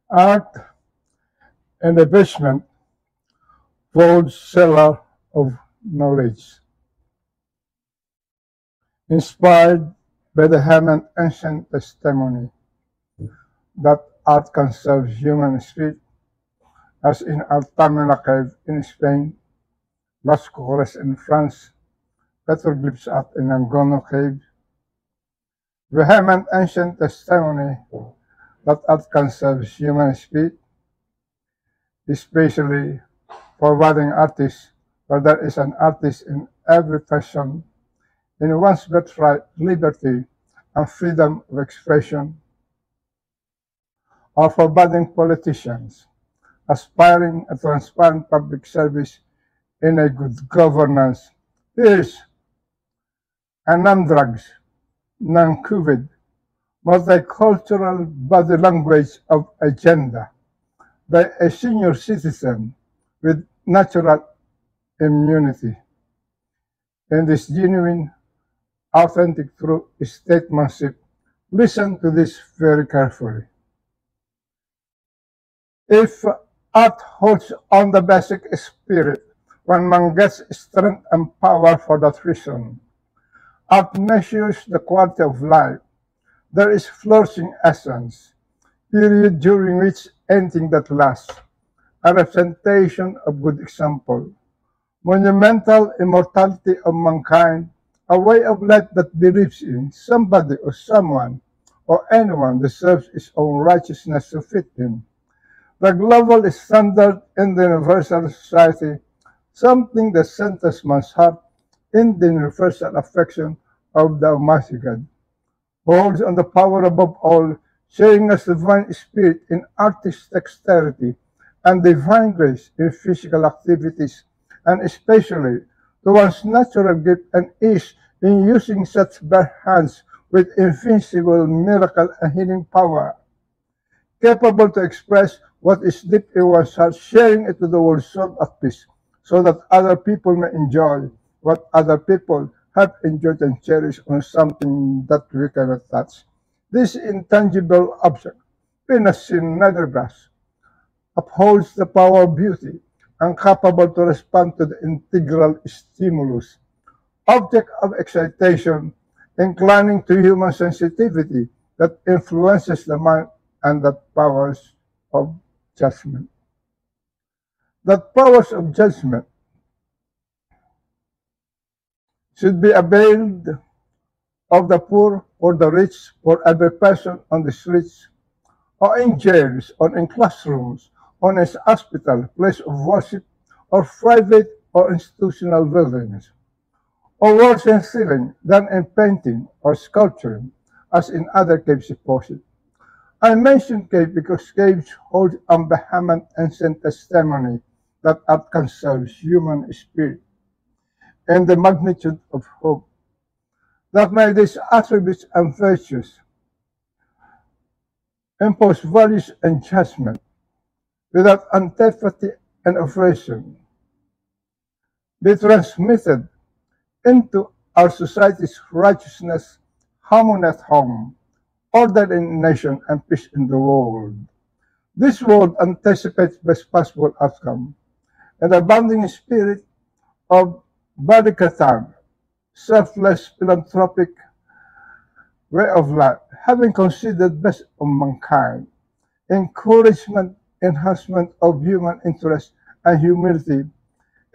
Art and the basement holds cellar of knowledge, inspired by the vehement ancient testimony that art conserves human spirit, as in Altamira cave in Spain, Las Cores in France, petroglyphs art in Angono cave, vehement ancient testimony that art conserves human spirit, especially for budding artists, where there is an artist in every person, in one's birthright, liberty, and freedom of expression, or for budding politicians, aspiring at transparent public service in a good governance. Here's a non-drugs, non-COVID, multicultural body language of agenda by a senior citizen with natural immunity. In this genuine, authentic, true statesmanship, listen to this very carefully. If art holds on the basic spirit, one man gets strength and power for that reason. Art measures the quality of life. There is flourishing essence, period during which anything that lasts, a representation of good example, monumental immortality of mankind, a way of life that believes in somebody or someone or anyone deserves its own righteousness to fit him. The global standard in the universal society, something that centers man's heart in the universal affection of the Almighty God, holds on the power above all, sharing us divine spirit in artist dexterity and divine grace in physical activities, and especially to one's natural gift and ease in using such bare hands with invincible miracle and healing power, capable to express what is deep in one's heart, sharing it to the world soul at peace, so that other people may enjoy what other people have enjoyed and cherished on something that we cannot touch. This intangible object, Venus in nether brass, upholds the power of beauty and capable to respond to the integral stimulus, object of excitation, inclining to human sensitivity that influences the mind and that powers of judgment. That powers of judgment should be availed of the poor or the rich, for every person on the streets, or in jails, or in classrooms, or in hospital, place of worship, or private or institutional buildings, or worse in stealing than in painting or sculpturing, as in other cave supposed. I mention cave because caves hold a vehement ancient testimony that art conserves human spirit and the magnitude of hope, that by these attributes and virtues impose values and judgment without antipathy and oppression, be transmitted into our society's righteousness, harmony at home, order in the nation, and peace in the world. This world anticipates best possible outcome, and the abounding spirit of Badikatan, selfless, philanthropic way of life, having considered best of mankind, encouragement, enhancement of human interest and humility,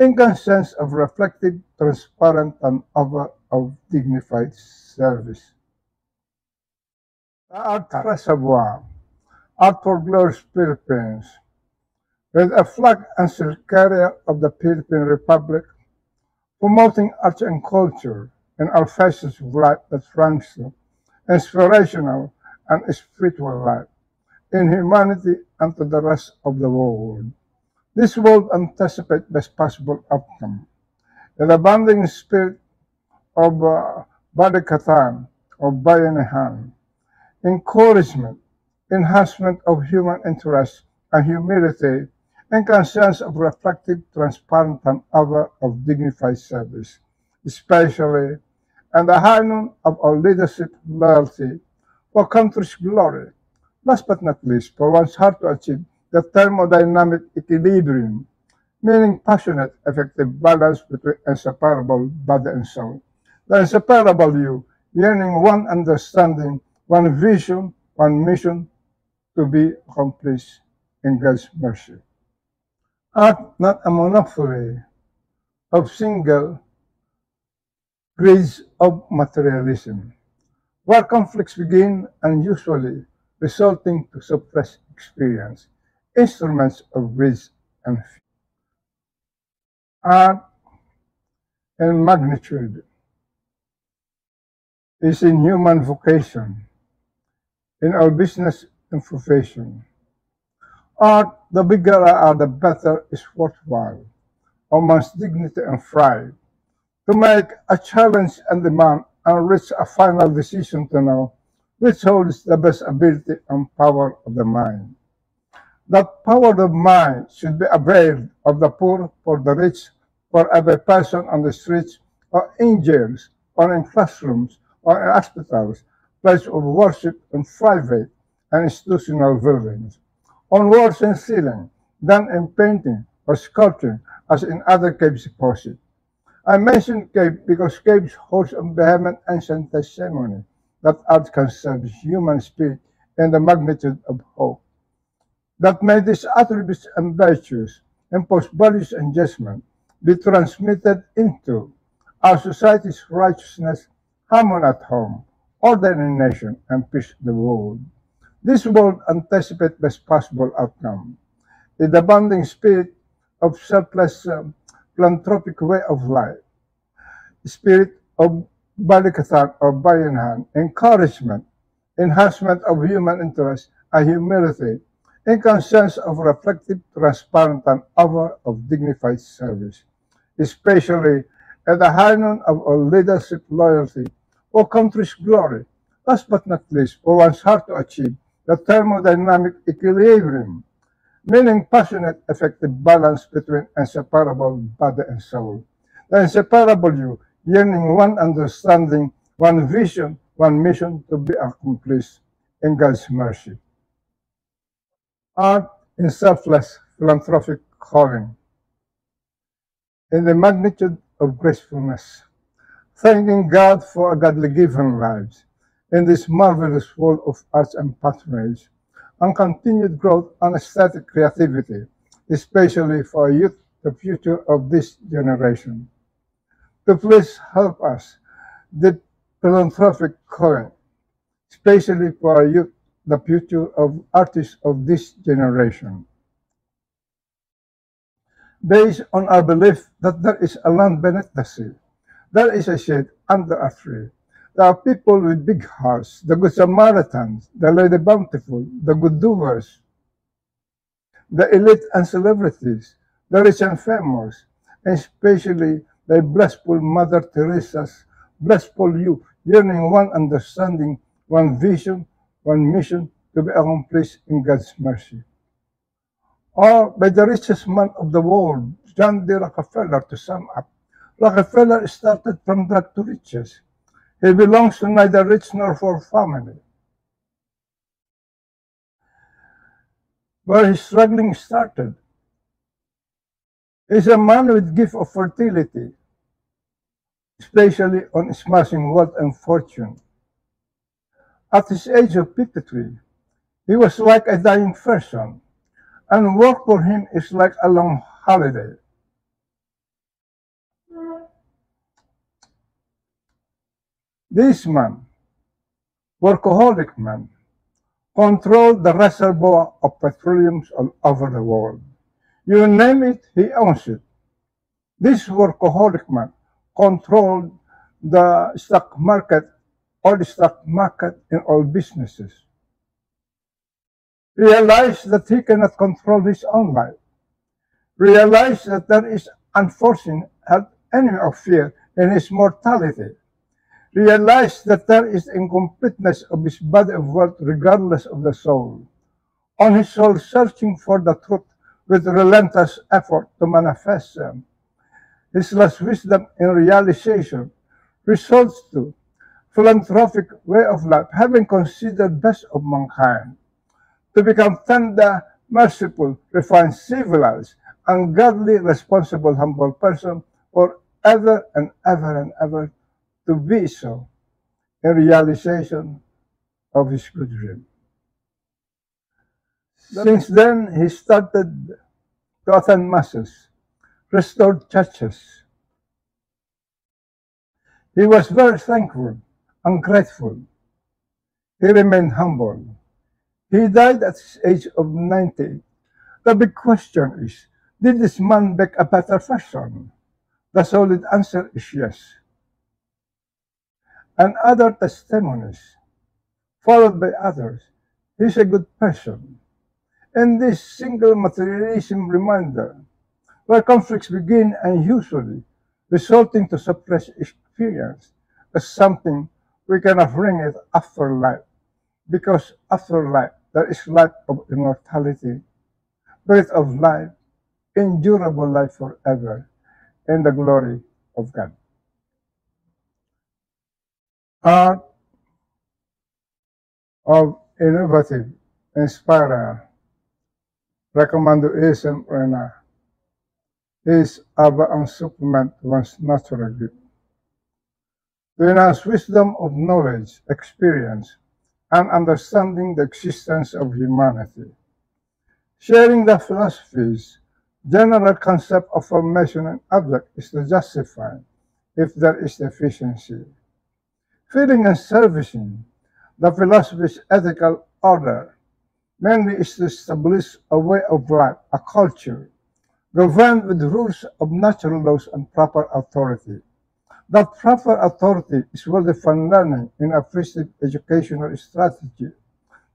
in conscience of reflective, transparent, and of dignified service. Art Reservoir, Art for Glorious Philippines, with a flag and circaria of the Philippine Republic, promoting arts and culture in all facets of life that runs to inspirational and spiritual life in humanity and to the rest of the world. This world anticipates best possible outcome. The abounding spirit of Badikatan, of Bayanihan, encouragement, enhancement of human interest and humility, and conscience of reflective, transparent, and other of dignified service, especially and the high noon of our leadership loyalty for country's glory, Last but not least, for one's heart to achieve the thermodynamic equilibrium, meaning passionate, effective balance between inseparable body and soul. The inseparable you, yearning one understanding, one vision, one mission to be accomplished in God's mercy. Art not a monopoly of single grades of materialism, where conflicts begin and usually resulting to suppressed experience, instruments of greed and fear. Art and magnitude is in human vocation, in our business and profession. Art, the bigger are, the better is worthwhile, amongst dignity and pride, to make a challenge and demand and reach a final decision to know which holds the best ability and power of the mind. That power of mind should be availed of the poor, for the rich, for every person on the streets, or in jails, or in classrooms, or in hospitals, places of worship and private and institutional buildings, on walls and ceiling, done in painting or sculpting, as in other cave deposits. I mention cave because caves hold a vehement ancient testimony that art can serve human spirit in the magnitude of hope. That may these attributes and virtues, impose values and judgment, be transmitted into our society's righteousness, harmony at home, order in the nation, and peace in the world. This world anticipates best possible outcome. In the bonding spirit of selfless philanthropic way of life, spirit of balikatan or bayanhan, encouragement, enhancement of human interest and humility, in conscience of reflective, transparent, and hour of dignified service, especially at the high noon of all leadership loyalty for country's glory, last but not least, for one's heart to achieve the thermodynamic equilibrium, meaning passionate, effective balance between inseparable body and soul. The inseparable you, yearning one understanding, one vision, one mission to be accomplished in God's mercy. Art in selfless philanthropic calling, in the magnitude of gracefulness, thanking God for a godly given lives in this marvelous world of arts and patronage, and continued growth and aesthetic creativity, especially for youth, the future of this generation. To please help us, the philanthropic calling, especially for our youth, the future of artists of this generation. Based on our belief that there is a land beneath the sea, there is a shade under a tree. There are people with big hearts, the good Samaritans, the Lady Bountiful, the good doers, the elite and celebrities, the rich and famous, and especially the blessful Mother Teresa's blessful you, yearning one understanding, one vision, one mission to be accomplished in God's mercy. Or by the richest man of the world, John D. Rockefeller, to sum up. Rockefeller started from drug to riches. He belongs to neither rich nor poor family. Where his struggling started, he is a man with gift of fertility, especially on smashing wealth and fortune. At his age of 53, he was like a dying person, and work for him is like a long holiday. This man, workaholic man, controlled the reservoir of petroleum all over the world. You name it, he owns it. This workaholic man controlled the stock market, all the stock market in all businesses. Realized that he cannot control his own life. Realized that there is unforeseen health enemy of fear in his mortality. Realized that there is incompleteness of his body of wealth regardless of the soul. On his soul searching for the truth with relentless effort to manifest them. His last wisdom in realization results to philanthropic way of life, having considered best of mankind, to become tender, merciful, refined, civilized, ungodly, responsible, humble person forever and ever and ever to be so in realization of his good dream. Since then, he started to attend masses, restored churches. He was very thankful and grateful. He remained humble. He died at the age of 90. The big question is, did this man make a better person? The solid answer is yes. And other testimonies, followed by others, he's a good person. And this single materialism reminder, where conflicts begin and usually resulting to suppress experience, is something we cannot bring it after life, because after life there is life of immortality, breath of life, endurable life forever, in the glory of God. Art of innovative, inspirer, recommendation is our supplement to one's natural gift. To enhance wisdom of knowledge, experience, and understanding the existence of humanity. Sharing the philosophies, general concept of formation and object is to justify if there is deficiency. Feeding and servicing the philosophy's ethical order mainly is to establish a way of life, a culture, governed with rules of natural laws and proper authority. That proper authority is well-defined learning in a prescriptive educational strategy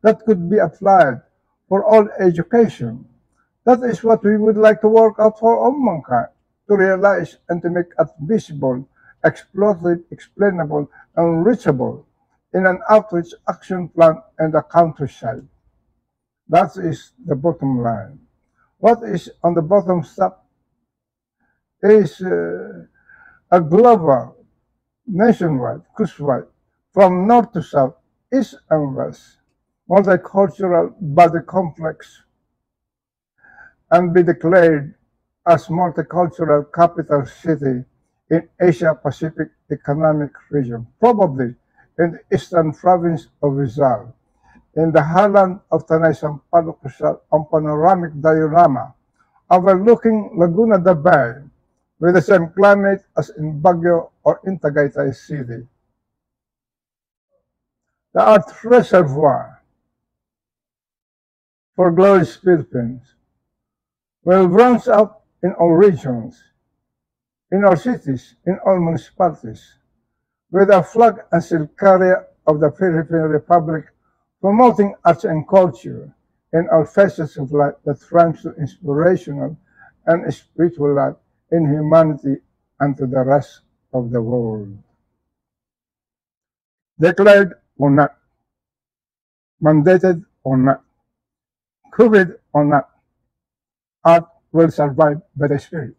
that could be applied for all education. That is what we would like to work out for all mankind, to realize and to make it visible, exploitative, explainable, and reachable in an outreach action plan in the countryside. That is the bottom line. What is on the bottom step is a global, nationwide, coastwide, from north to south, east and west, multicultural body complex, and be declared as multicultural capital city in Asia-Pacific Economic Region, probably in the eastern province of Rizal, in the highland of Tanay Sampaloc Rizal, on panoramic diorama overlooking Laguna de Bay, with the same climate as in Baguio or in Tagaytay City. The art reservoir for glorious Philippines will branch out in all regions, in all cities, in all municipalities, with a flag and seal carrier of the Philippine Republic promoting arts and culture in all facets of life that rhymes to inspirational and spiritual life in humanity and to the rest of the world. Declared or not, mandated or not, COVID or not, art will survive by the Spirit.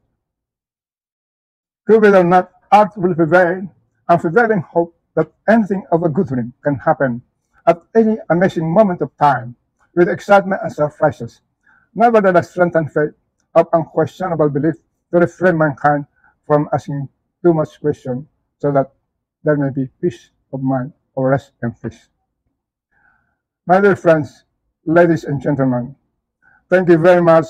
COVID or not, art will prevail, and prevailing hope that anything of a good dream can happen at any amazing moment of time, with excitement and surprises. Nevertheless, strengthen faith of unquestionable belief to refrain mankind from asking too much question, so that there may be peace of mind or rest in peace. My dear friends, ladies and gentlemen, thank you very much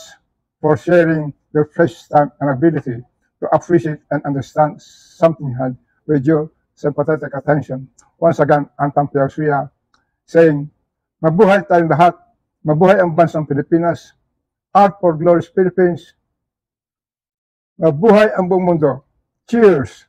for sharing your precious time and ability to appreciate and understand something heard with your sympathetic attention. Once again, I'm Tam Piausuya saying, mabuhay tayong lahat, mabuhay ang bansang Pilipinas, art for glorious Philippines, mabuhay ang buong mundo. Cheers!